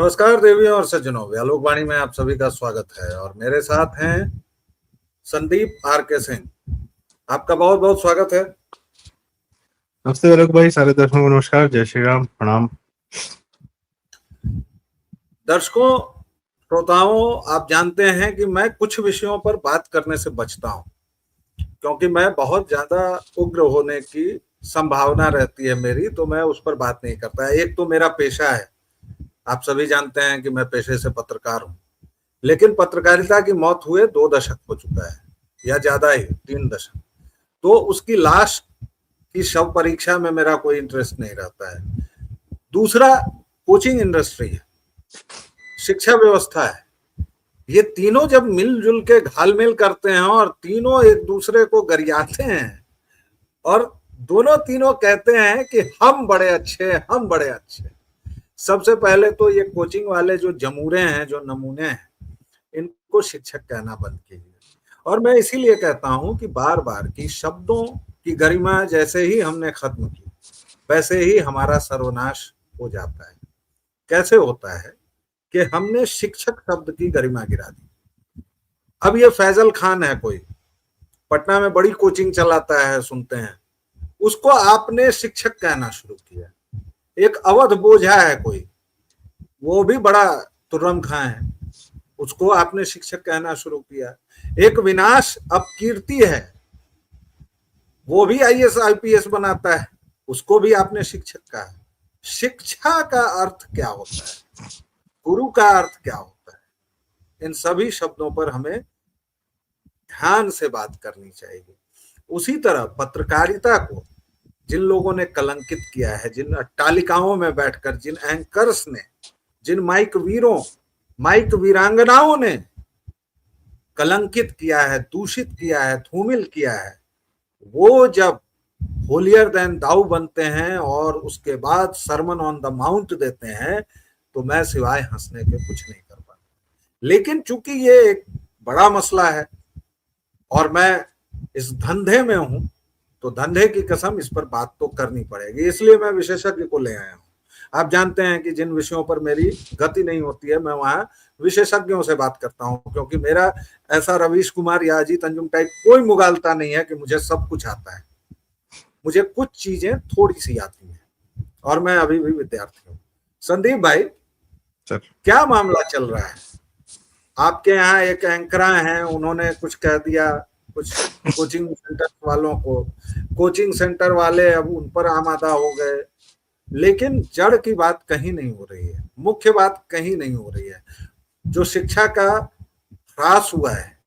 नमस्कार देवियों और सज्जनों, व्यालोक वाणी में आप सभी का स्वागत है। और मेरे साथ हैं संदीप आर के सिंह। आपका बहुत बहुत स्वागत है। नमस्ते व्यालोक भाई, सारे दर्शकों को नमस्कार, जय श्री राम, प्रणाम। दर्शकों, श्रोताओं, आप जानते हैं कि मैं कुछ विषयों पर बात करने से बचता हूं क्योंकि मैं बहुत ज्यादा उग्र होने की संभावना रहती है मेरी, तो मैं उस पर बात नहीं करता। एक तो मेरा पेशा है, आप सभी जानते हैं कि मैं पेशे से पत्रकार हूं, लेकिन पत्रकारिता की मौत हुए 2 दशक हो चुका है या ज्यादा ही 3 दशक। तो उसकी लाश की शव परीक्षा में मेरा कोई इंटरेस्ट नहीं रहता है। दूसरा कोचिंग इंडस्ट्री है, शिक्षा व्यवस्था है। ये तीनों जब मिलजुल के घालमेल करते हैं और तीनों एक दूसरे को गरियाते हैं और दोनों तीनों कहते हैं कि हम बड़े अच्छे हैं, हम बड़े अच्छे हैं। सबसे पहले तो ये कोचिंग वाले जो जमूरे हैं, जो नमूने हैं, इनको शिक्षक कहना बंद कीजिए। और मैं इसीलिए कहता हूं कि बार बार कि शब्दों की गरिमा जैसे ही हमने खत्म की वैसे ही हमारा सर्वनाश हो जाता है। कैसे होता है कि हमने शिक्षक शब्द की गरिमा गिरा दी। अब ये फैजल खान है, कोई पटना में बड़ी कोचिंग चलाता है, सुनते हैं, उसको आपने शिक्षक कहना शुरू किया। एक अवध बोझा है कोई, वो भी बड़ा तुर्रम खां है, उसको आपने शिक्षक कहना शुरू किया। एक विनाश अपकीर्ति है, वो भी आईएएस आईपीएस बनाता है, उसको भी आपने शिक्षक कहा। शिक्षा का अर्थ क्या होता है, गुरु का अर्थ क्या होता है, इन सभी शब्दों पर हमें ध्यान से बात करनी चाहिए। उसी तरह पत्रकारिता को जिन लोगों ने कलंकित किया है, जिन अट्टालिकाओं में बैठकर, जिन एंकर्स ने, जिन माइक वीरों, माइक वीरांगनाओं ने कलंकित किया है, दूषित किया है, धूमिल किया है, वो जब होलियर देन दाऊ बनते हैं और उसके बाद सरमन ऑन द माउंट देते हैं, तो मैं सिवाय हंसने के कुछ नहीं कर पाता। लेकिन चूंकि ये एक बड़ा मसला है और मैं इस धंधे में हूं, तो धंधे की कसम इस पर बात तो करनी पड़ेगी, इसलिए मैं विशेषज्ञ को ले आया हूं। आप जानते हैं कि जिन विषयों पर मेरी गति नहीं होती है, मैं वहां विशेषज्ञों से बात करता हूं, क्योंकि मेरा ऐसा रवीश कुमार या अजीत अंजुम टाइप कोई मुगालता नहीं है कि मुझे सब कुछ आता है। मुझे कुछ चीजें थोड़ी सी आती हैं और मैं अभी भी विद्यार्थी हूँ। संदीप भाई, क्या मामला चल रहा है? आपके यहाँ एक एंकरा हैं, उन्होंने कुछ कह दिया कुछ कोचिंग सेंटर वालों को, कोचिंग सेंटर वाले अब उन पर आमादा हो गए, लेकिन जड़ की बात कहीं नहीं हो रही है, मुख्य बात कहीं नहीं हो रही है। जो शिक्षा का ह्रास हुआ है,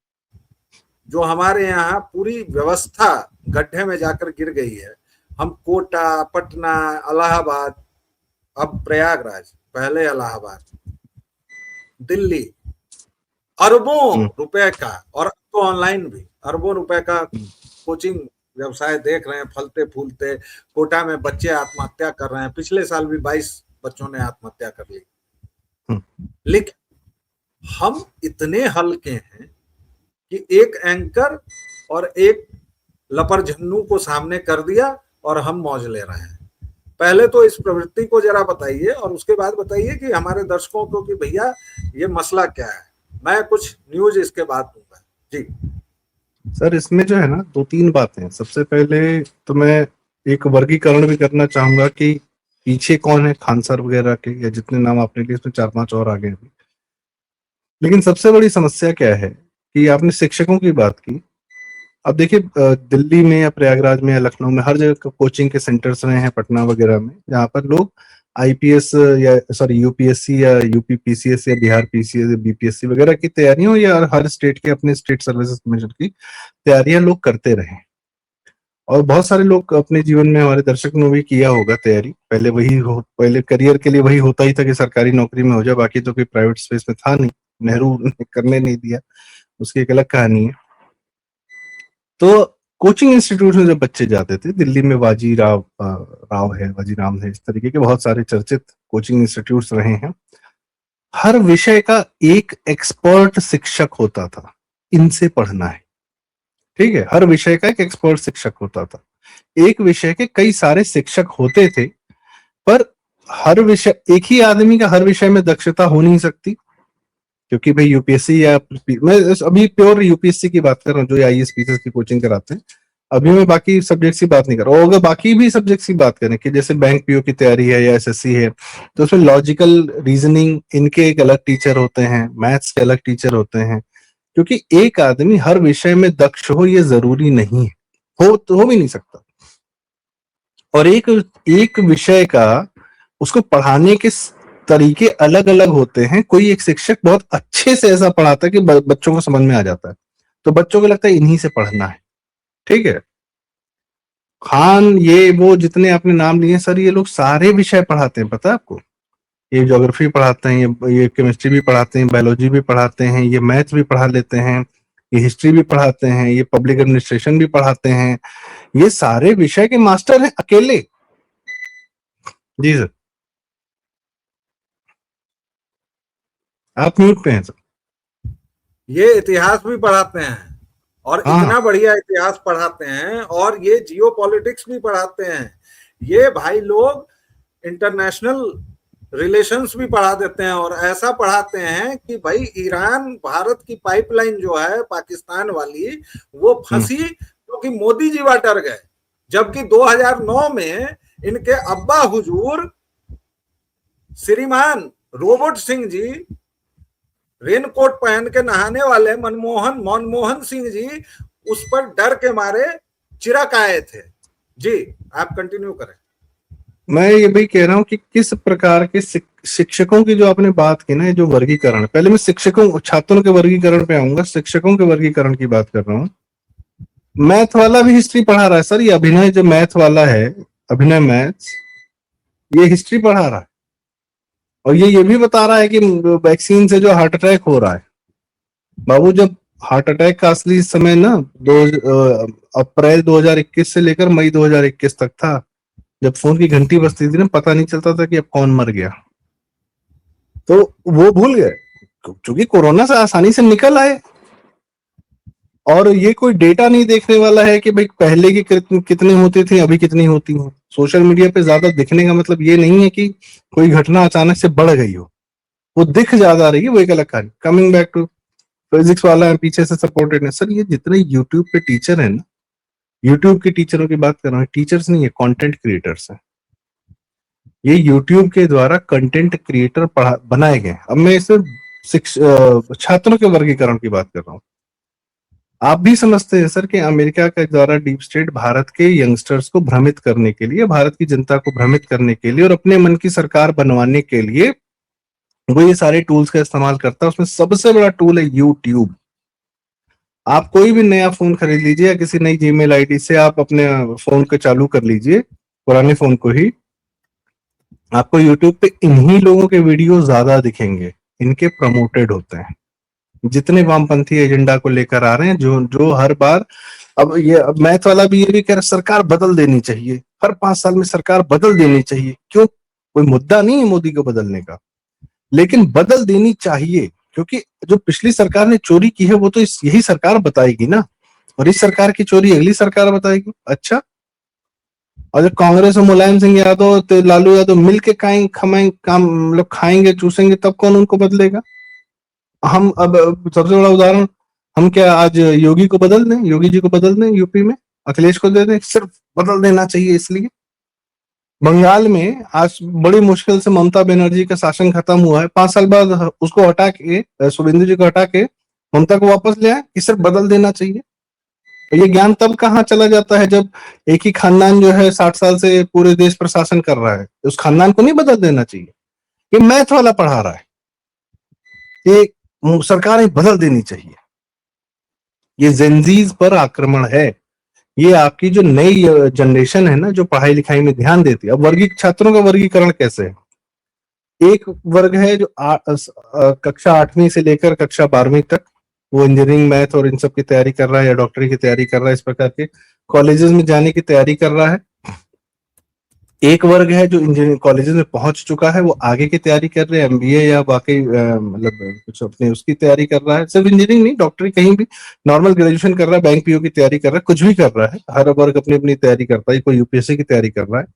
जो हमारे यहाँ पूरी व्यवस्था गड्ढे में जाकर गिर गई है, हम कोटा, पटना, इलाहाबाद, अब प्रयागराज, पहले इलाहाबाद, दिल्ली, अरबों रुपए का, और अब तो ऑनलाइन भी अरबों रुपए का कोचिंग व्यवसाय देख रहे हैं फलते फूलते। कोटा में बच्चे आत्महत्या कर रहे हैं, पिछले साल भी 22 बच्चों ने आत्महत्या कर ली। लेकिन हम इतने हल्के हैं कि एक एंकर और एक लपरझन्नू को सामने कर दिया और हम मौज ले रहे हैं। पहले तो इस प्रवृत्ति को जरा बताइए और उसके बाद बताइए कि हमारे दर्शकों को कि भैया ये मसला क्या है। मैं कुछ न्यूज इसके बाद दूंगा। जी सर, इसमें जो है ना 2-3 बातें हैं। सबसे पहले तो मैं एक वर्गीकरण भी करना चाहूंगा कि पीछे कौन है, खान सर वगैरह के, या जितने नाम आपने लिए इसमें 4-5 और आ गए हैं। लेकिन सबसे बड़ी समस्या क्या है कि आपने शिक्षकों की बात की। अब देखिए, दिल्ली में या प्रयागराज में या लखनऊ में हर जगह कोचिंग के सेंटर्स रहे हैं, पटना वगैरह में, जहाँ पर लोग आईपीएस या यूपीएससी या यूपी पीसीएस या बिहार पीसीएस या बीपीएससी वगैरह की तैयारियां, या हर स्टेट के अपने स्टेट सर्विसेज कमीशन की तैयारियां लोग करते रहे। और बहुत सारे लोग अपने जीवन में, हमारे दर्शक ने भी किया होगा तैयारी। पहले करियर के लिए वही होता ही था कि सरकारी नौकरी में हो जाए, बाकी तो कोई प्राइवेट स्पेस में था नहीं, नेहरू ने करने नहीं दिया, उसकी एक अलग कहानी है। तो कोचिंग इंस्टीट्यूट में जब बच्चे जाते थे, दिल्ली में वाजीराव वाजीराम है, इस तरीके के बहुत सारे चर्चित कोचिंग इंस्टीट्यूट्स रहे हैं। हर विषय का एक एक्सपर्ट शिक्षक होता था, इनसे पढ़ना है, ठीक है। हर विषय का एक एक्सपर्ट शिक्षक होता था। एक विषय के कई सारे शिक्षक होते थे, पर हर विषय, एक ही आदमी का हर विषय में दक्षता हो नहीं सकती, क्योंकि भाई यूपीएससी या मैं अभी प्योर यूपीएससी की बात कर रहा हूँ, जो आईएएस पीसीएस की कोचिंग कराते हैं। अभी मैं बाकी सब्जेक्ट्स की बात नहीं कर रहा हूँ। अगर बाकी भी सब्जेक्ट्स की बात करें कि जैसे बैंक पीओ की तैयारी है या एसएससी है, तो उसमें लॉजिकल रीजनिंग इनके एक अलग टीचर होते हैं, मैथ्स के अलग टीचर होते हैं, क्योंकि एक आदमी हर विषय में दक्ष हो ये जरूरी नहीं है, हो तो हो भी नहीं सकता। और एक एक विषय का उसको पढ़ाने के तरीके अलग अलग होते हैं। कोई एक शिक्षक बहुत अच्छे से ऐसा पढ़ाता है कि बच्चों को समझ में आ जाता है, तो बच्चों को लगता है इन्हीं से पढ़ना है। ठीक है, खान ये वो जितने आपने नाम लिए सर, ये लोग सारे विषय पढ़ाते हैं, पता है आपको। ये ज्योग्राफी पढ़ाते हैं, ये केमिस्ट्री भी पढ़ाते हैं, बायोलॉजी भी पढ़ाते हैं, ये मैथ भी पढ़ा लेते हैं, ये हिस्ट्री भी पढ़ाते हैं, ये पब्लिक एडमिनिस्ट्रेशन भी पढ़ाते हैं। ये सारे विषय के मास्टर हैं अकेले। जी सर, आप म्यूट पे हैं सर। ये इतिहास भी पढ़ाते हैं और हाँ इतना बढ़िया इतिहास पढ़ाते हैं, और ये जियो पॉलिटिक्स भी पढ़ाते हैं। ये भाई लोग इंटरनेशनल रिलेशंस भी पढ़ा देते हैं, और ऐसा पढ़ाते हैं कि भाई ईरान भारत की पाइपलाइन जो है पाकिस्तान वाली, वो फंसी क्योंकि मोदी जी वहां डर गए। जबकि 2009 में इनके अब्बा हुजूर श्रीमान रोबोट सिंह जी, रेनकोट पहन के नहाने वाले मनमोहन सिंह जी, उस पर डर के मारे चिरक आए थे। जी आप कंटिन्यू करें। मैं ये भी कह रहा हूँ कि किस प्रकार के शिक्षकों की जो आपने बात की ना, ये जो वर्गीकरण, पहले मैं शिक्षकों छात्रों के वर्गीकरण पे आऊंगा, शिक्षकों के वर्गीकरण की बात कर रहा हूँ। मैथ वाला भी हिस्ट्री पढ़ा रहा है सर, ये अभिनय जो मैथ वाला है, अभिनय मैथ्स, ये हिस्ट्री पढ़ा रहा है, और ये भी बता रहा है कि वैक्सीन से जो हार्ट अटैक हो रहा है। बाबू, जब हार्ट अटैक का असली समय ना अप्रैल 2021 से लेकर मई 2021 तक था, जब फोन की घंटी बजती थी ना, पता नहीं चलता था कि अब कौन मर गया। तो वो भूल गए, क्योंकि कोरोना से आसानी से निकल आए। और ये कोई डेटा नहीं देखने वाला है कि भाई पहले की कितनी होती थी, अभी कितनी होती हैं। सोशल मीडिया पे ज्यादा दिखने का मतलब ये नहीं है कि कोई घटना अचानक से बढ़ गई हो, वो दिख ज्यादा रही है, वो एक अलग कहानी। कमिंग बैक टू फिजिक्स वाला है पीछे से सपोर्टेड है सर, ये जितने यूट्यूब पे टीचर है ना, यूट्यूब के टीचरों की बात कर रहा हूँ, टीचर्स नहीं है, कंटेंट क्रिएटर्स हैं। ये यूट्यूब के द्वारा कंटेंट क्रिएटर बनाए गए। अब मैं इसे छात्रों के वर्गीकरण की बात कर रहा हूँ। आप भी समझते हैं सर कि अमेरिका के द्वारा डीप स्टेट भारत के यंगस्टर्स को भ्रमित करने के लिए, भारत की जनता को भ्रमित करने के लिए और अपने मन की सरकार बनवाने के लिए वो ये सारे टूल्स का इस्तेमाल करता है। उसमें सबसे बड़ा टूल है यूट्यूब। आप कोई भी नया फोन खरीद लीजिए या किसी नई जीमेल आईडी से आप अपने फोन को चालू कर लीजिए, पुराने फोन को ही, आपको यूट्यूब पे इन्हीं लोगों के वीडियो ज्यादा दिखेंगे, इनके प्रमोटेड होते हैं। जितने वामपंथी एजेंडा को लेकर आ रहे हैं, जो हर बार, अब ये मैथ वाला भी ये भी कह रहा सरकार बदल देनी चाहिए, हर 5 साल में सरकार बदल देनी चाहिए। क्यों? कोई मुद्दा नहीं है मोदी को बदलने का, लेकिन बदल देनी चाहिए, क्योंकि जो पिछली सरकार ने चोरी की है वो तो यही सरकार बताएगी ना, और इस सरकार की चोरी अगली सरकार बताएगी। अच्छा, और जब कांग्रेस और मुलायम सिंह यादव तो लालू यादव मिलके काम मतलब खाएंगे चूसेंगे, तब कौन उनको बदलेगा? हम अब सबसे बड़ा उदाहरण, हम क्या आज योगी को बदल दें, योगी जी को बदल दें, यूपी में अखिलेश को दे दें, सिर्फ बदल देना चाहिए इसलिए। बंगाल में आज बड़ी मुश्किल से ममता बनर्जी का शासन खत्म हुआ है, 5 साल बाद उसको हटा के, शुभेंदु जी को हटा के ममता को वापस ले आए कि सिर्फ बदल देना चाहिए। ये ज्ञान तब कहाँ चला जाता है जब एक ही खानदान जो है 60 साल से पूरे देश पर शासन कर रहा है, उस खानदान को नहीं बदल देना चाहिए। ये मैथ वाला पढ़ा रहा है, ये सरकार बदल देनी चाहिए। ये जेनजीज पर आक्रमण है। ये आपकी जो नई जनरेशन है ना, जो पढ़ाई लिखाई में ध्यान देती है। अब छात्रों का वर्गीकरण कैसे है? एक वर्ग है जो कक्षा 8वीं से लेकर कक्षा 12वीं तक वो इंजीनियरिंग मैथ और इन सब की तैयारी कर रहा है, या डॉक्टरी की तैयारी कर रहा है, इस प्रकार के कॉलेजेस में जाने की तैयारी कर रहा है। एक वर्ग है जो इंजीनियरिंग कॉलेजेस में पहुंच चुका है, वो आगे की तैयारी कर रहे हैं, एमबीए या बाकी मतलब कुछ अपने उसकी तैयारी कर रहा है, सिर्फ इंजीनियरिंग नहीं, डॉक्टरी कहीं भी नॉर्मल ग्रेजुएशन कर रहा है, बैंक पीओ की तैयारी कर रहा है, कुछ भी कर रहा है। हर वर्ग अपनी अपनी तैयारी करता है, कोई यूपीएससी की तैयारी कर रहा है।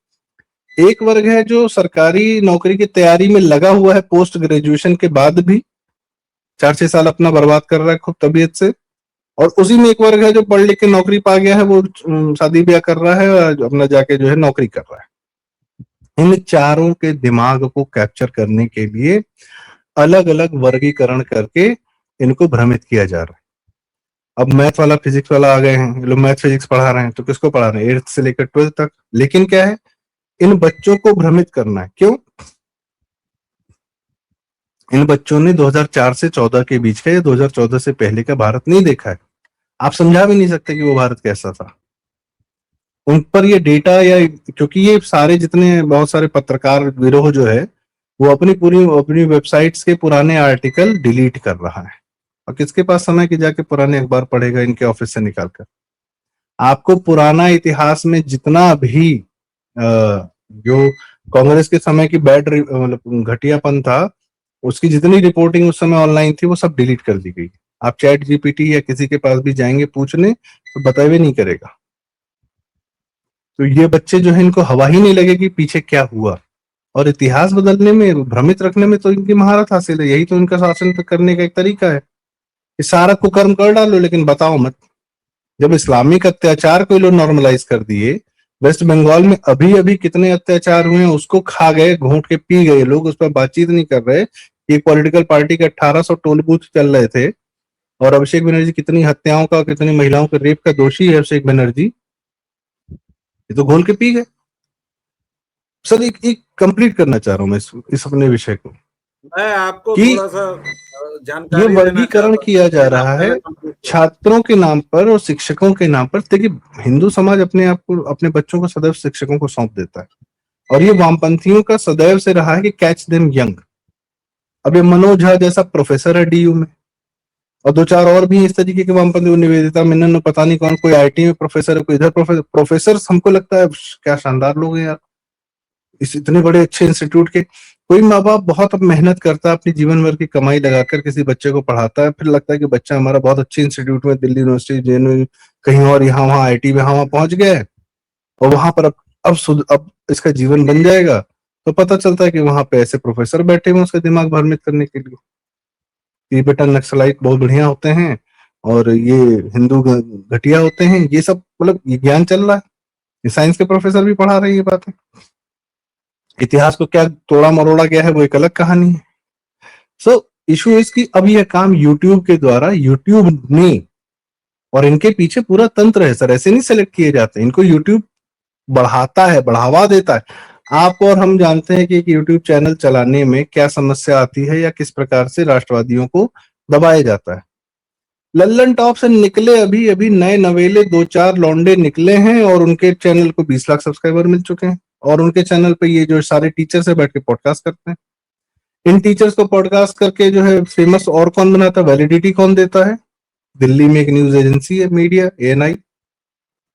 एक वर्ग है जो सरकारी नौकरी की तैयारी में लगा हुआ है पोस्ट ग्रेजुएशन के बाद भी, 4-6 साल अपना बर्बाद कर रहा है खूब तबीयत से। और उसी में एक वर्ग है जो पढ़ लिख के नौकरी पा गया है, वो शादी ब्याह कर रहा है और अपना जाके जो है नौकरी कर रहा है। इन चारों के दिमाग को कैप्चर करने के लिए अलग अलग वर्गीकरण करके इनको भ्रमित किया जा रहा है। अब मैथ वाला फिजिक्स वाला आ गए हैं, ये लोग मैथ फिजिक्स पढ़ा रहे हैं, तो किसको पढ़ा रहे हैं? 8th से लेकर 12th तक। लेकिन क्या है, इन बच्चों को भ्रमित करना है। क्यों? इन बच्चों ने 2004 से 14 के बीच का या 2014 से पहले का भारत नहीं देखा है। आप समझा भी नहीं सकते कि वो भारत कैसा था। उन पर ये डेटा, या क्योंकि ये सारे जितने बहुत सारे पत्रकार गिरोह जो है, वो अपनी वेबसाइट्स के पुराने आर्टिकल डिलीट कर रहा है। और किसके पास समय कि जाके पुराने अखबार पढ़ेगा इनके ऑफिस से निकाल कर? आपको पुराना इतिहास में जितना भी जो कांग्रेस के समय की बैड मतलब घटियापन था, उसकी जितनी रिपोर्टिंग उस समय ऑनलाइन थी, वो सब डिलीट कर दी गई। आप चैट जीपीटी या किसी के पास भी जाएंगे पूछने, तो बताए नहीं करेगा। तो ये बच्चे जो है, इनको हवा ही नहीं लगे कि पीछे क्या हुआ। और इतिहास बदलने में, भ्रमित रखने में तो इनकी महारत हासिल है। यही तो इनका शासन करने का एक तरीका है कि सारा कुकर्म कर डालो लेकिन बताओ मत। जब इस्लामिक अत्याचार को लोग नॉर्मलाइज कर दिए, वेस्ट बंगाल में अभी अभी कितने अत्याचार हुए हैं उसको खा गए, घूंट के पी गए लोग, उस पर बातचीत नहीं कर रहे। एक पॉलिटिकल पार्टी के 1800 टोल बूथ चल रहे थे, और अभिषेक बनर्जी कितनी हत्याओं का, कितनी महिलाओं के रेप का दोषी है अभिषेक बनर्जी, ये तो घोल के पी गए। सर एक कंप्लीट करना चाह रहा हूं मैं इस अपने विषय को, मैं आपको कि थोड़ा सा ये जानकारी देना वर्गीकरण चाहता हूँ, किया जा लेकिन आप रहा है पहले कंप्लीट करो। छात्रों के नाम पर और शिक्षकों के नाम पर। देखिए, हिंदू समाज अपने आप को, अपने बच्चों को सदैव शिक्षकों को सौंप देता है, और ये वामपंथियों का सदैव से रहा है कि कैच देम यंग। अब ये मनोज झा जैसा प्रोफेसर है डीयू में, और 2-4 और भी इस तरीके के वामपंथी, निवेदिता मेनन, पता नहीं कौन, कोई आईटी में प्रोफेसर है, कोई इधर प्रोफेसर हमको लगता है क्या शानदार लोग हैं यार, इस इतने बड़े अच्छे इंस्टीट्यूट के। कोई माँ बाप बहुत अब मेहनत करता है, अपनी जीवन भर की कमाई लगाकर किसी बच्चे को पढ़ाता है, फिर लगता है कि बच्चा हमारा बहुत अच्छे इंस्टीट्यूट में, दिल्ली यूनिवर्सिटी, जेएनयू, कहीं और, यहाँ वहाँ आईटी में, वहां पहुंच गया है, और वहां पर अब इसका जीवन बन जाएगा। तो पता चलता है कि वहां पे ऐसे प्रोफेसर बैठे हुए उसका दिमाग भ्रमित करने के लिए, ये बेटा नक्सलाइट बहुत बढ़िया होते हैं और ये हिंदू घटिया होते हैं। ये सब मतलब ये ज्ञान चल रहा है, ये साइंस के प्रोफेसर भी पढ़ा रहे हैं ये बातें। इतिहास को क्या तोड़ा मरोड़ा गया है वो एक अलग कहानी है। सो इशू इज कि अब यह काम यूट्यूब के द्वारा, यूट्यूब ने, और इनके पीछे पूरा तंत्र है सर, ऐसे नहीं सेलेक्ट किए जाते, इनको यूट्यूब बढ़ाता है, बढ़ावा देता है। आप और हम जानते हैं कि एक यूट्यूब चैनल चलाने में क्या समस्या आती है, या किस प्रकार से राष्ट्रवादियों को दबाया जाता है। लल्लन टॉप से निकले अभी अभी नए नवेले 2-4 लौंडे निकले हैं, और उनके चैनल को 20 लाख सब्सक्राइबर मिल चुके हैं, और उनके चैनल पे ये जो सारे टीचर्स है बैठ के पॉडकास्ट करते हैं। इन टीचर्स को पॉडकास्ट करके जो है फेमस और कौन बनाता है, वैलिडिटी कौन देता है? दिल्ली में एक न्यूज एजेंसी है, मीडिया, एएनआई।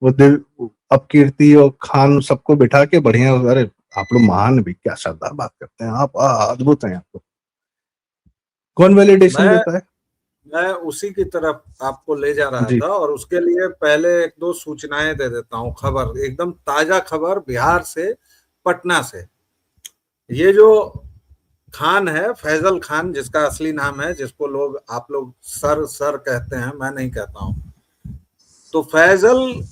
वो अब कीर्ति और खान सबको बिठा के बढ़िया, अरे आप लोग महान भी, क्या शानदार बात करते हैं आप, अद्भुत हैं आप लोग। कौन वैलिडेशन मैं देता है? मैं उसी की तरफ आपको ले जा रहा जी। था, और उसके लिए पहले 1-2 सूचनाएं दे देता हूँ। खबर, एकदम ताजा खबर बिहार से, पटना से। ये जो खान है, फैजल खान जिसका असली नाम है, जिसको लोग, आप लोग सर सर कहते हैं, मैं नहीं कहता हूं, तो फैजल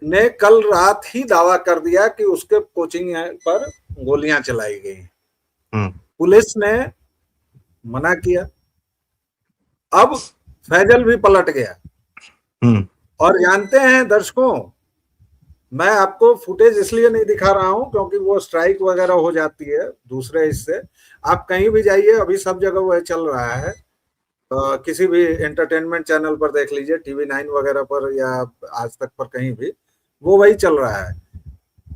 ने कल रात ही दावा कर दिया कि उसके कोचिंग पर गोलियां चलाई गई। पुलिस ने मना किया। अब फैजल भी पलट गया। और जानते हैं दर्शकों, मैं आपको फुटेज इसलिए नहीं दिखा रहा हूं क्योंकि वो स्ट्राइक वगैरह हो जाती है दूसरे इससे। आप कहीं भी जाइए, अभी सब जगह वो चल रहा है। किसी भी एंटरटेनमेंट चैनल पर देख लीजिए, TV9 वगैरह पर या आज तक पर, कहीं भी वो वही चल रहा है।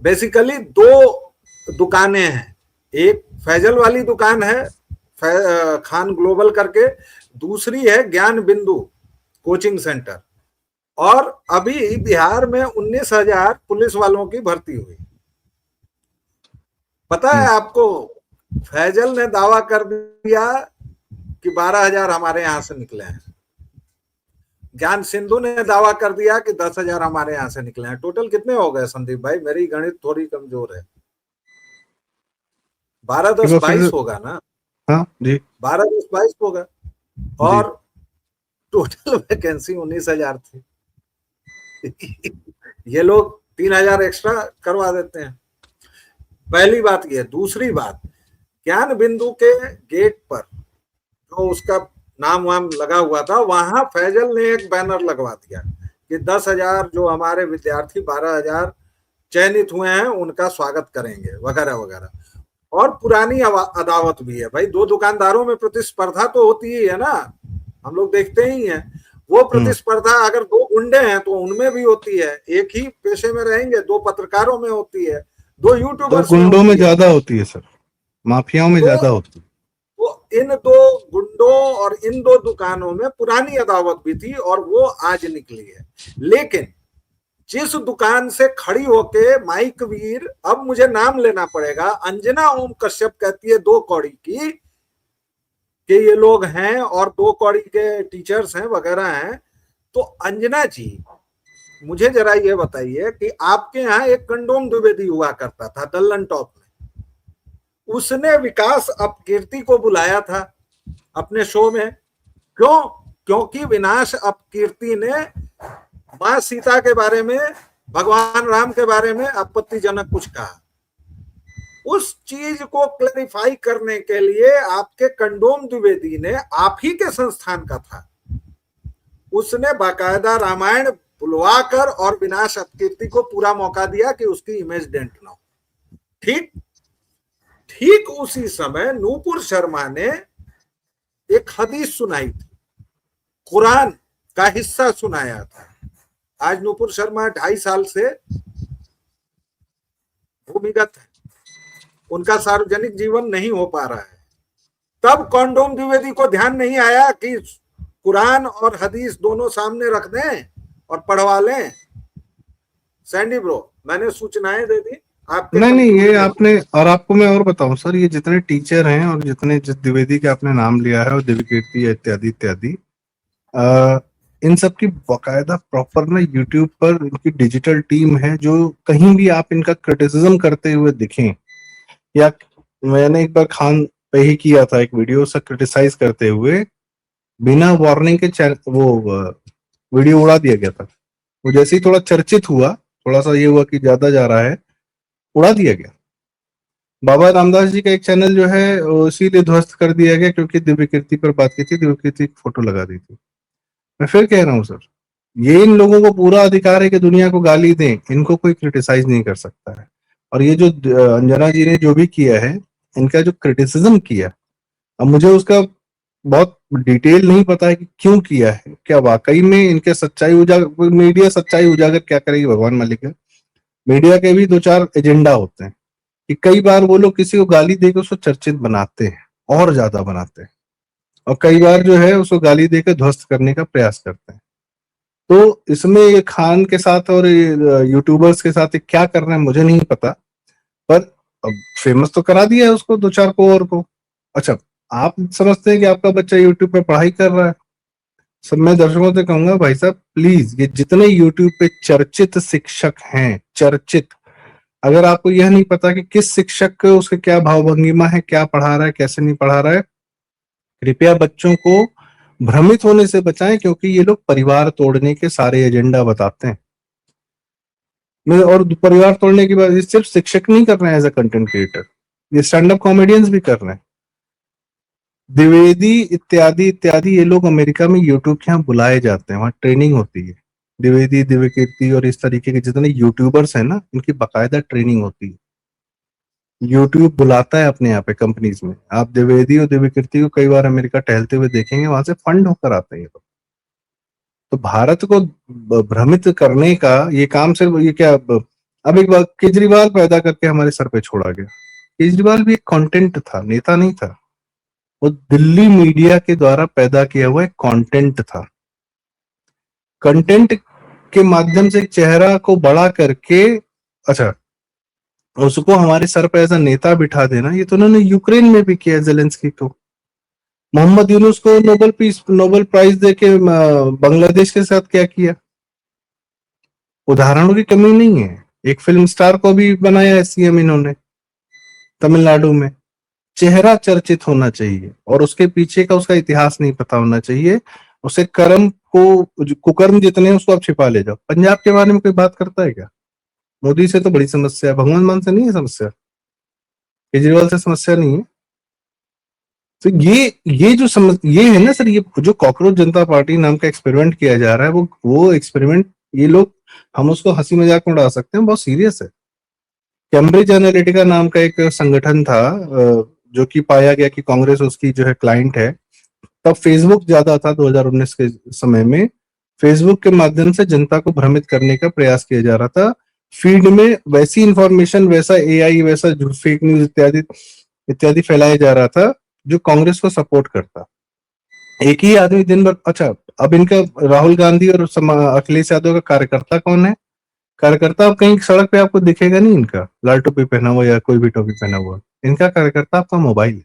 बेसिकली 2 दुकानें हैं। एक फैजल वाली दुकान है, खान ग्लोबल करके, दूसरी है ज्ञान बिंदु कोचिंग सेंटर। और अभी बिहार में 19,000 पुलिस वालों की भर्ती हुई। पता है आपको, फैजल ने दावा कर दिया कि 12,000 हमारे यहां से निकले हैं। ज्ञान सिंधु ने दावा कर दिया कि 10,000 हमारे यहां से निकले हैं। टोटल कितने हो गए संदीप भाई? मेरी गणित थोड़ी कमजोर है। 12 10 एक बार फिर 22 से। होगा ना, हाँ जी 12 10 22 होगा। जी। और टोटल वैकेंसी 19,000 थी। ये लोग 3,000 एक्स्ट्रा करवा देते हैं। पहली बात ये। दूसरी बात, ज्ञान बिंदु के गेट पर जो उसका नाम वाम लगा हुआ था, वहां फैजल ने एक बैनर लगवा दिया कि 10,000 जो हमारे विद्यार्थी, 12,000 चयनित हुए हैं, उनका स्वागत करेंगे वगैरह वगैरह। और पुरानी अदावत भी है भाई, दो दुकानदारों में प्रतिस्पर्धा तो होती ही है ना, हम लोग देखते ही हैं। वो प्रतिस्पर्धा अगर दो गुंडे हैं तो उनमें भी होती है, एक ही पेशे में रहेंगे, दो पत्रकारों में होती है, दो तो यूट्यूबर्स में गुंडों में होती है। ज्यादा होती है सर, माफियाओं में तो ज्यादा होती है। वो इन दो गुंडों और इन दो दुकानों में पुरानी अदावत भी थी और वो आज निकली है। लेकिन जिस दुकान से खड़ी होके माइक वीर, अब मुझे नाम लेना पड़ेगा, अंजना ओम कश्यप कहती है 2 कौड़ी की कि ये लोग हैं और 2 कौड़ी के टीचर्स हैं वगैरह हैं। तो अंजना जी, मुझे जरा ये बताइए कि आपके यहाँ एक कंडोम द्विवेदी हुआ करता था दल्लन टॉप में, उसने विकास अपकीर्ति को बुलाया था अपने शो में। क्यों? क्योंकि विनाश अपकीर्ति ने मां सीता के बारे में, भगवान राम के बारे में आपत्तिजनक कुछ कहा। उस चीज को क्लैरिफाई करने के लिए आपके कंडोम द्विवेदी ने, आप ही के संस्थान का था, उसने बाकायदा रामायण बुलवाकर और विनाश अपकीर्ति को पूरा मौका दिया कि उसकी इमेज डेंट ना हो। ठीक ठीक उसी समय नूपुर शर्मा ने एक हदीस सुनाई थी, कुरान का हिस्सा सुनाया था। आज नूपुर शर्मा 2.5 साल से भूमिगत है, उनका सार्वजनिक जीवन नहीं हो पा रहा है। तब कंडोम द्विवेदी को ध्यान नहीं आया कि कुरान और हदीस दोनों सामने रख दें और पढ़वा लें। सैंडी ब्रो, मैंने सूचनाएं दे दी, आपके नहीं नहीं, ये कंक्लूड में। आपने, और आपको मैं और बताऊं सर, ये जितने टीचर हैं और जितने जिस द्विवेदी का आपने नाम लिया है और दिव्यकीर्ति इत्यादि इत्यादि, इन सब की बाकायदा प्रॉपर ना यूट्यूब पर इनकी डिजिटल टीम है, जो कहीं भी आप इनका क्रिटिसिज्म करते हुए दिखें, या मैंने एक बार खान पे ही किया था एक वीडियो से क्रिटिसाइज करते हुए, बिना वार्निंग के वो वीडियो उड़ा दिया गया था। वो जैसे ही थोड़ा चर्चित हुआ, थोड़ा सा ये हुआ कि ज्यादा जा रहा है, उड़ा दिया गया। बाबा रामदास जी का एक चैनल जो है वो इसीलिए ध्वस्त कर दिया गया क्योंकि दिव्य कीर्ति पर बात की थी, दिव्य कीर्ति की फोटो लगा दी थी। मैं फिर कह रहा हूँ सर, ये इन लोगों को पूरा अधिकार है कि दुनिया को गाली दें, इनको कोई क्रिटिसाइज नहीं कर सकता है। और ये जो अंजना जी ने जो भी किया है, इनका जो क्रिटिसिज्म किया, अब मुझे उसका बहुत डिटेल नहीं पता है कि क्यों किया है, क्या वाकई में इनके सच्चाई उजागर, मीडिया सच्चाई उजागर क्या करेगी भगवान मालिक है। मीडिया के भी 2 4 एजेंडा होते हैं कि कई बार वो लोग किसी को गाली देकर उसको चर्चित बनाते हैं और ज्यादा बनाते हैं, और कई बार जो है उसको गाली देकर ध्वस्त करने का प्रयास करते हैं। तो इसमें ये खान के साथ और यूट्यूबर्स के साथ ये क्या कर रहे हैं मुझे नहीं पता, पर अब फेमस तो करा दिया है उसको 2 4 को और को। अच्छा, आप समझते हैं कि आपका बच्चा यूट्यूब पे पढ़ाई कर रहा है, सब मैं दर्शकों से कहूंगा भाई साहब प्लीज, ये जितने यूट्यूब पे चर्चित शिक्षक हैं, चर्चित, अगर आपको यह नहीं पता कि किस शिक्षक को उसके क्या भावभंगिमा है, क्या पढ़ा रहा है, कैसे नहीं पढ़ा रहा है, कृपया बच्चों को भ्रमित होने से बचाएं, क्योंकि ये लोग परिवार तोड़ने के सारे एजेंडा बताते हैं। और परिवार तोड़ने की बात, ये सिर्फ शिक्षक नहीं कर रहे हैं एज अ कंटेंट क्रिएटर, ये स्टैंड अप कॉमेडियंस भी कर रहे हैं। द्विवेदी इत्यादि इत्यादि ये लोग अमेरिका में यूट्यूब के यहाँ बुलाए जाते हैं, वहाँ ट्रेनिंग होती है। द्विवेदी, दिव्यकीर्ति और इस तरीके के जितने यूट्यूबर्स हैं ना, इनकी बाकायदा ट्रेनिंग होती है। यूट्यूब बुलाता है अपने यहाँ पे कंपनीज में। आप द्विवेदी और दिव्यकीर्ति को कई बार अमेरिका टहलते हुए देखेंगे, वहां से फंड होकर आते हैं ये लोग। तो भारत को भ्रमित करने का ये काम सिर्फ ये क्या, अब एक बात, केजरीवाल पैदा करके हमारे सर पे छोड़ा गया। केजरीवाल भी एक कंटेंट था, नेता नहीं था। वो दिल्ली मीडिया के द्वारा पैदा किया हुआ एक कंटेंट था। कंटेंट के माध्यम से एक चेहरा को बड़ा करके, अच्छा, उसको हमारे सर पे ऐसा नेता बिठा देना, ये तो उन्होंने यूक्रेन में भी किया, जेलेंस्की को। मोहम्मद यूनुस को नोबेल प्राइज देके बांग्लादेश के साथ क्या किया। उदाहरणों की कमी नहीं है। एक फिल्म स्टार को भी बनाया है सीएम इन्होंने तमिलनाडु में। चेहरा चर्चित होना चाहिए और उसके पीछे का उसका इतिहास नहीं पता होना चाहिए। उसे कर्म को, कुकर्म जितने हैं उसको आप छिपा ले जाओ। पंजाब के बारे में कोई बात करता है क्या? मोदी से तो बड़ी समस्या है, भगवंत मान से नहीं है समस्या, केजरीवाल से समस्या नहीं है। तो ये जो ये है ना सर, ये जो कॉकरोच जनता पार्टी नाम का एक्सपेरिमेंट किया जा रहा है, वो एक्सपेरिमेंट, ये लोग, हम उसको हंसी मजाक में उड़ा सकते हैं, बहुत सीरियस है। कैम्ब्रिज एनालिटिका नाम का एक संगठन था, जो कि पाया गया कि कांग्रेस उसकी जो है क्लाइंट है। तब फेसबुक ज्यादा था 2019 के समय में। फेसबुक के माध्यम से जनता को भ्रमित करने का प्रयास किया जा रहा था। फीड में वैसी इंफॉर्मेशन, वैसा एआई, वैसा फेक न्यूज इत्यादि इत्यादि फैलाया जा रहा था जो कांग्रेस को सपोर्ट करता। एक ही आदमी दिन भर, अच्छा, अब इनका राहुल गांधी और अखिलेश यादव का कार्यकर्ता कौन है? कार्यकर्ता अब कहीं सड़क पे आपको दिखेगा नहीं इनका, लाल टोपी पहना हुआ या कोई भी टोपी पहना हुआ। इनका कार्यकर्ता आपका मोबाइल है।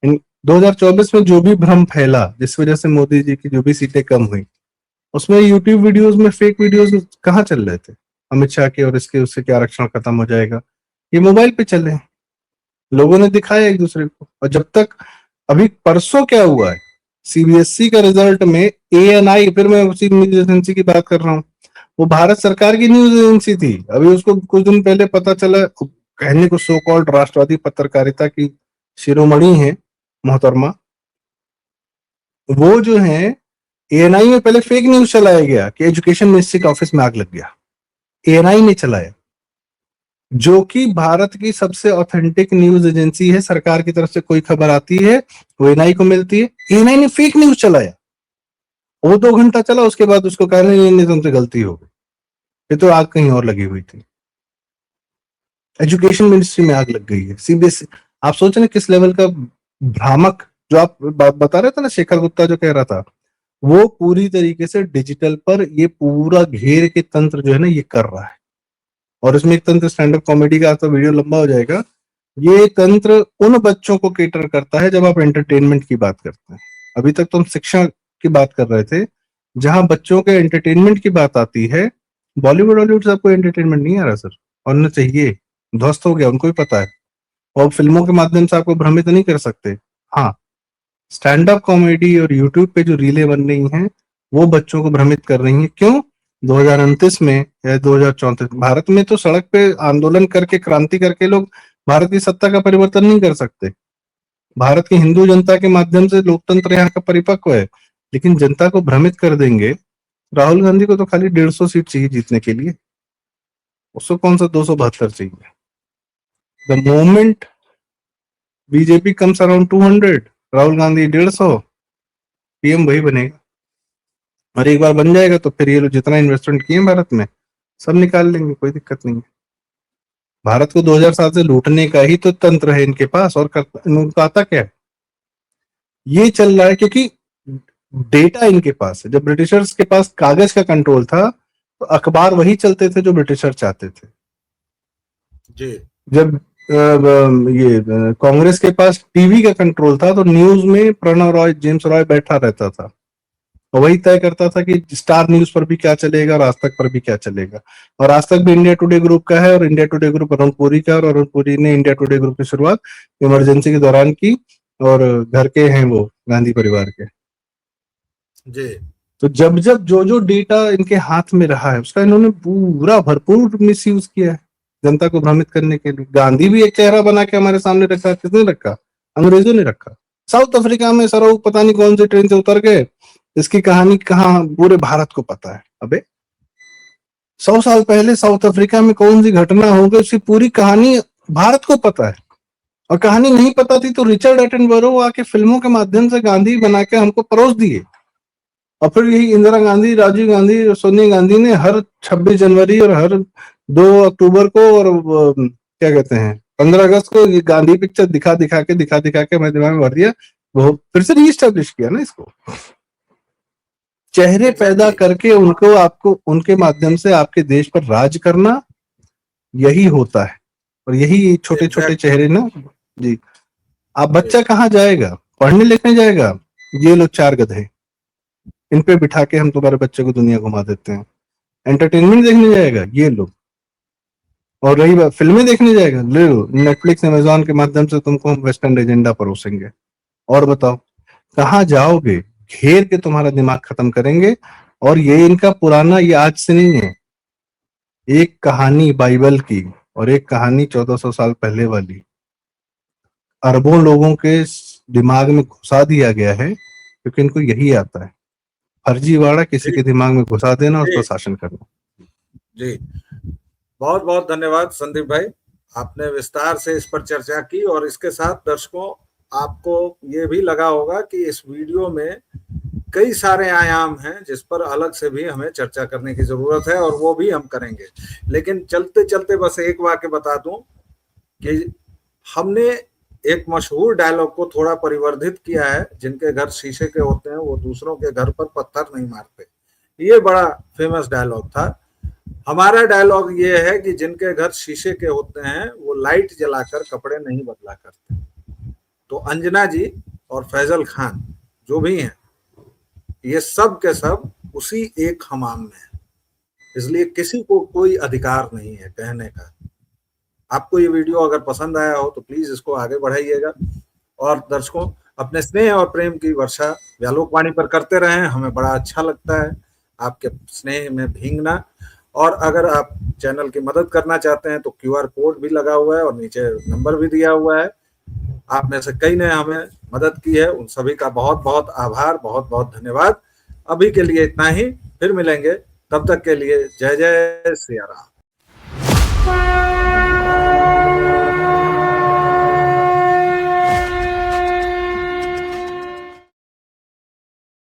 इन 2024 में जो भी भ्रम फैला, जिस वजह से मोदी जी की जो भी सीटें कम हुई, उसमें यूट्यूब वीडियोस में फेक वीडियोस कहाँ चल रहे थे? अमित शाह के और इसके उससे क्या आरक्षण खत्म हो जाएगा, ये मोबाइल पे चल रहे हैं। लोगों ने दिखाया एक दूसरे को। और जब तक, अभी परसों क्या हुआ है, सीबीएसई का रिजल्ट में एएनआई, फिर मैं उसी न्यूज एजेंसी की बात कर रहा हूँ, वो भारत सरकार की न्यूज एजेंसी थी। अभी उसको कुछ दिन पहले पता चला, कहने को सो कॉल्ड राष्ट्रवादी पत्रकारिता की शिरोमणि है मोहतरमा, वो जो है, एएनआई में पहले फेक न्यूज चलाया गया कि एजुकेशन मिनिस्ट्री के ऑफिस में आग लग गया। एएनआई ने चलाया, जो कि भारत की सबसे ऑथेंटिक न्यूज एजेंसी है। सरकार की तरफ से कोई खबर आती है, वो एएनआई को मिलती है। एएनआई ने फेक न्यूज चलाया, वो 2 घंटा चला, उसके बाद उसको कहने नहीं, तुमसे गलती हो गई, ये तो आग कहीं और लगी हुई थी। एजुकेशन मिनिस्ट्री में आग लग गई है, सीबीएसई। आप सोच रहे किस लेवल का भ्रामक, जो आप बता रहे थे ना, शेखर गुप्ता जो कह रहा था, वो पूरी तरीके से डिजिटल पर ये पूरा घेर के तंत्र जो है ना, ये कर रहा है। और इसमें एक तंत्र स्टैंड अप कॉमेडी का, तो वीडियो लंबा हो जाएगा। ये तंत्र उन बच्चों को केटर करता है जब आप एंटरटेनमेंट की बात करते हैं। अभी तक तो हम शिक्षा की बात कर रहे थे, जहां बच्चों के एंटरटेनमेंट की बात आती है, बॉलीवुड हॉलीवुड से आपको एंटरटेनमेंट नहीं आ रहा सर, और न चाहिए। ध्वस्त हो गया, उनको भी पता है। और फिल्मों के माध्यम से आपको भ्रमित नहीं कर सकते। हाँ, स्टैंड अप कॉमेडी और यूट्यूब पे जो रीलें बन रही हैं, वो बच्चों को भ्रमित कर रही हैं। क्यों? 2029 में या 2034, भारत में तो सड़क पे आंदोलन करके, क्रांति करके लोग भारत की सत्ता का परिवर्तन नहीं कर सकते। भारत की हिंदू जनता के माध्यम से लोकतंत्र यहाँ का परिपक्व है, लेकिन जनता को भ्रमित कर देंगे। राहुल गांधी को तो खाली 150 सीट चाहिए जीतने के लिए, उसको कौन सा 272 चाहिए। The moment BJP comes around 200, Rahul Gandhi 150, PM वही बनेगा। और एक बार बन जाएगा तो फिर ये लोग जितना इन्वेस्टमेंट किए भारत में सब निकाल लेंगे, कोई दिक्कत नहीं है। भारत को 2007 से लूटने का ही तो तंत्र है इनके पास, और इनका आता क्या है? ये चल रहा है क्योंकि डेटा इनके पास है। जब ब्रिटिशर्स के पास कागज का कंट्रोल था, तो अखबार वही चलते थे जो ब्रिटिशर चाहते थे। जी। जब ये कांग्रेस के पास टीवी का कंट्रोल था, तो न्यूज में प्रणव रॉय, जेम्स रॉय बैठा रहता था, और वही तय करता था कि स्टार न्यूज पर भी क्या चलेगा और आज तक पर भी क्या चलेगा। और आज तक भी इंडिया टुडे ग्रुप का है, और India today group Arun Puri का, और अरुण पुरी ने इंडिया टुडे ग्रुप की शुरुआत इमरजेंसी के दौरान की, और घर के हैं वो गांधी परिवार के। जी। तो जब जब जो जो डेटा इनके हाथ में रहा है, उसका इन्होंने पूरा भरपूर मिस यूज किया है जनता को भ्रमित करने के लिए। गांधी भी एक चेहरा बना के हमारे सामने रखा, किसने रखा? अंग्रेजों ने रखा। साउथ अफ्रीका में सरो पता नहीं कौन सी ट्रेन से उतर गए, इसकी कहानी कहाँ, पूरे भारत को पता है। अबे 100 साल पहले साउथ अफ्रीका में कौन सी घटना हो गई, उसकी पूरी कहानी भारत को पता है। और कहानी नहीं पता थी तो रिचर्ड एटनबरो आके फिल्मों के माध्यम से गांधी बना के हमको परोस दिए। और फिर यही इंदिरा गांधी, राजीव गांधी और सोनिया गांधी ने हर 26 जनवरी और हर 2 अक्टूबर को, और क्या कहते हैं, 15 अगस्त को, ये गांधी पिक्चर दिखा दिखा के हमारे दिमाग में भर दिया। वो फिर से रीस्टेब्लिश किया ना इसको, चेहरे पैदा करके उनको, आपको उनके माध्यम से आपके देश पर राज करना, यही होता है। और यही छोटे छोटे चेहरे ना जी। आप बच्चा कहाँ जाएगा? पढ़ने लिखने जाएगा? ये लोग 4 गधे, इन पे बिठा के हम तुम्हारे बच्चे को दुनिया घुमा देते हैं। एंटरटेनमेंट देखने जाएगा? ये लोग। और रही बात फिल्में देखने जाएगा, ले लो नेटफ्लिक्स अमेजोन के माध्यम से तुमको हम वेस्टर्न एजेंडा परोसेंगे। और बताओ कहाँ जाओगे, घेर के तुम्हारा दिमाग खत्म करेंगे। और ये इनका पुराना, ये आज से नहीं है। एक कहानी बाइबल की और एक कहानी 1400 साल पहले वाली अरबों लोगों के दिमाग में घुसा दिया गया है, क्योंकि इनको यही आता है, फर्जीवाड़ा किसी जी के दिमाग में घुसा देना और उस पर जी शासन करना। जी, बहुत बहुत धन्यवाद संदीप भाई, आपने विस्तार से इस पर चर्चा की। और इसके साथ दर्शकों, आपको ये भी लगा होगा कि इस वीडियो में कई सारे आयाम हैं जिस पर अलग से भी हमें चर्चा करने की जरूरत है, और वो भी हम करेंगे। लेकिन चलते चलते बस एक वाक्य बता दूं कि हमने एक मशहूर डायलॉग को थोड़ा परिवर्धित किया है, जिनके घर शीशे के होते हैं वो दूसरों के घर पर पत्थर नहीं मारते। ये बड़ा फेमस डायलॉग था। हमारा डायलॉग ये है कि जिनके घर शीशे के होते हैं वो लाइट जलाकर कपड़े नहीं बदला करते। तो अंजना जी और फैजल खान जो भी हैं, ये सब के सब उसी एक हमाम में है, इसलिए किसी को कोई अधिकार नहीं है कहने का। आपको ये वीडियो अगर पसंद आया हो तो प्लीज इसको आगे बढ़ाइएगा। और दर्शकों, अपने स्नेह और प्रेम की वर्षा व्यालोकवाणी पर करते रहें, हमें बड़ा अच्छा लगता है आपके स्नेह में भींगना। और अगर आप चैनल की मदद करना चाहते हैं तो क्यूआर कोड भी लगा हुआ है और नीचे नंबर भी दिया हुआ है। आप में से कई ने हमें मदद की है, उन सभी का बहुत बहुत आभार, बहुत बहुत धन्यवाद। अभी के लिए इतना ही, फिर मिलेंगे, तब तक के लिए जय जय सिया राम।